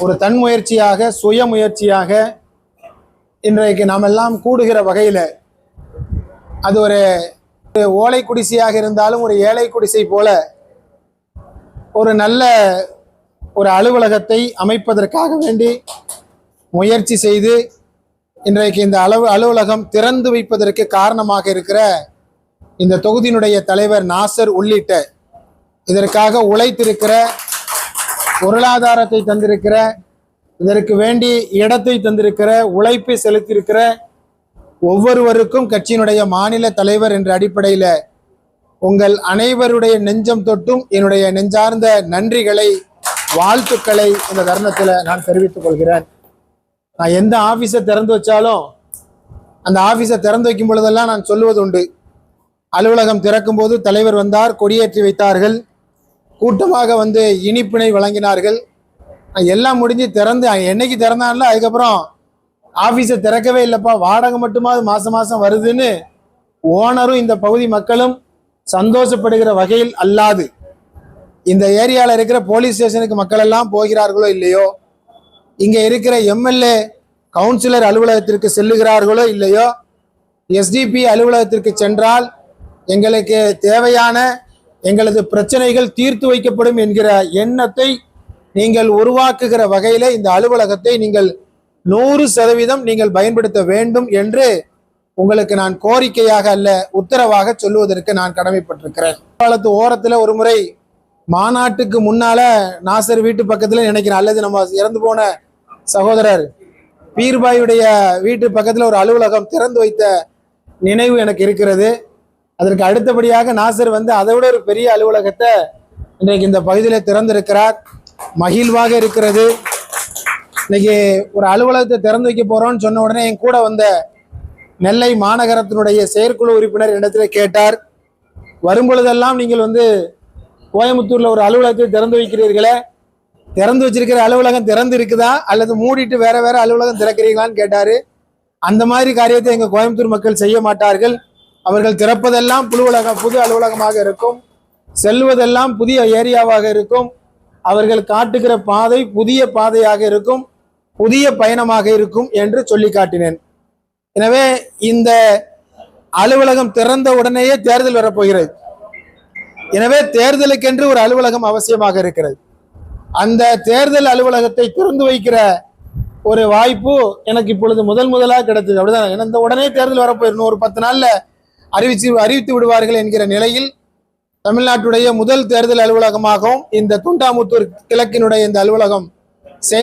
ஒரு தன்முயற்சியாக சுய முயற்சியாக இன்றைக்கு நாம் எல்லாம் கூடுகிற வகையில் அது ஒரு ஓலை குடிசையாக இருந்தாலும் ஒரு ஏழை குடிசை போல ஒரு நல்ல ஒரு அலுவலகத்தை அமைப்பதற்காக வேண்டி முயற்சி செய்து இன்றைக்கு இந்த அலுவலகம் திறந்து வைப்பதற்கு காரணமாக இருக்கிற இந்த தொகுதியினுடைய தலைவர் நாசர் உள்ளிட்ட இதற்காக உழைத்திருக்கிற, பொருளாதாரத்தை தந்திருக்கிற, இதற்கு வேண்டி இடத்தை தந்திருக்கிற, உழைப்பை செலுத்தியிருக்கிற ஒவ்வொருவருக்கும் கட்சியினுடைய மாநில தலைவர் என்ற அடிப்படையில் உங்கள் அனைவருடைய நெஞ்சம் தொட்டும் என்னுடைய நெஞ்சார்ந்த நன்றிகளை, வாழ்த்துக்களை இந்த தருணத்தில் நான் தெரிவித்துக் கொள்கிறேன். நான் எந்த ஆஃபீஸை திறந்து வச்சாலும் அந்த ஆஃபீஸை திறந்து வைக்கும் பொழுதெல்லாம் நான் சொல்லுவது உண்டு. அலுவலகம் திறக்கும் போது தலைவர் வந்தார், கொடியேற்றி வைத்தார்கள், கூட்டமாக வந்து இனிப்பினை வழங்கினார்கள். எல்லாம் முடிஞ்சு திறந்து என்னைக்கு திறந்தான்ல அதுக்கப்புறம் ஆஃபீஸை திறக்கவே இல்லைப்பா, வாடகை மட்டுமாவது மாதம் மாதம் வருதுன்னு ஓனரும் இந்த பகுதி மக்களும் சந்தோஷப்படுகிற வகையில் அல்லாது இந்த ஏரியாவில் இருக்கிற போலீஸ் ஸ்டேஷனுக்கு மக்கள் எல்லாம் போகிறார்களோ இல்லையோ, இங்கே இருக்கிற எம்எல்ஏ கவுன்சிலர் அலுவலகத்திற்கு செல்லுகிறார்களோ இல்லையோ, எஸ்டிபி அலுவலகத்திற்கு சென்றால் எங்களுக்கு தேவையான எங்களது பிரச்சனைகள் தீர்த்து வைக்கப்படும் என்கிற எண்ணத்தை நீங்கள் உருவாக்குகிற வகையில் இந்த அலுவலகத்தை நீங்கள் 100% நீங்கள் பயன்படுத்த வேண்டும் என்று உங்களுக்கு நான் கோரிக்கையாக அல்ல உத்தரவாக சொல்லுவதற்கு நான் கடமைப்பட்டிருக்கிறேன். காலத்து ஓரத்தில் ஒரு முறை மாநாட்டுக்கு முன்னால நாசர் வீட்டு பக்கத்தில் நினைக்கிறேன், அல்லது நம்ம இறந்து போன சகோதரர் பீர்பாயுடைய வீட்டு பக்கத்தில் ஒரு அலுவலகம் திறந்து வைத்த நினைவு எனக்கு இருக்கிறது. அதற்கு அடுத்தபடியாக நாசர் வந்து அதை விட ஒரு பெரிய அலுவலகத்தை இன்றைக்கு இந்த பகுதியில் திறந்திருக்கிறார். மகிழ்வாக இருக்கிறது. இன்னைக்கு ஒரு அலுவலகத்தை திறந்து வைக்க போறோம்னு சொன்ன உடனே என் கூட வந்த நெல்லை மாநகரத்தினுடைய செயற்குழு உறுப்பினர் இடத்துல கேட்டார், வரும்பொழுதெல்லாம் நீங்கள் வந்து கோயம்புத்தூர்ல ஒரு அலுவலகத்தை திறந்து வைக்கிறீர்களே, திறந்து வச்சிருக்கிற அலுவலகம் திறந்து இருக்குதா அல்லது மூடிட்டு வேற வேற அலுவலகம் திறக்கிறீங்களான்னு கேட்டாரு. அந்த மாதிரி காரியத்தை எங்க கோயம்புத்தூர் மக்கள் செய்ய மாட்டார்கள். அவர்கள் திறப்பதெல்லாம் புது அலுவலகமாக இருக்கும், செல்வதெல்லாம் புதிய ஏரியாவாக இருக்கும், அவர்கள் காட்டுகிற பாதை புதிய பாதையாக இருக்கும், புதிய பயணமாக இருக்கும் என்று சொல்லி காட்டினேன். எனவே இந்த அலுவலகம் திறந்த உடனேயே தேர்தல் வரப்போகிறது. எனவே தேர்தலுக்கென்று ஒரு அலுவலகம் அவசியமாக இருக்கிறது. அந்த தேர்தல் அலுவலகத்தை திறந்து வைக்கிற ஒரு வாய்ப்பு எனக்கு இப்பொழுது முதலாக கிடைத்தது. அப்படிதான், இந்த உடனே தேர்தல் வரப்போயிடும், ஒரு 10 நாள்ல அறிவித்து விடுவார்கள் என்கிற நிலையில் தமிழ்நாட்டுடைய முதல் தேர்தல் அலுவலகமாகவும் இந்த தொண்டாமுத்தூர் கிழக்கினுடைய இந்த அலுவலகம்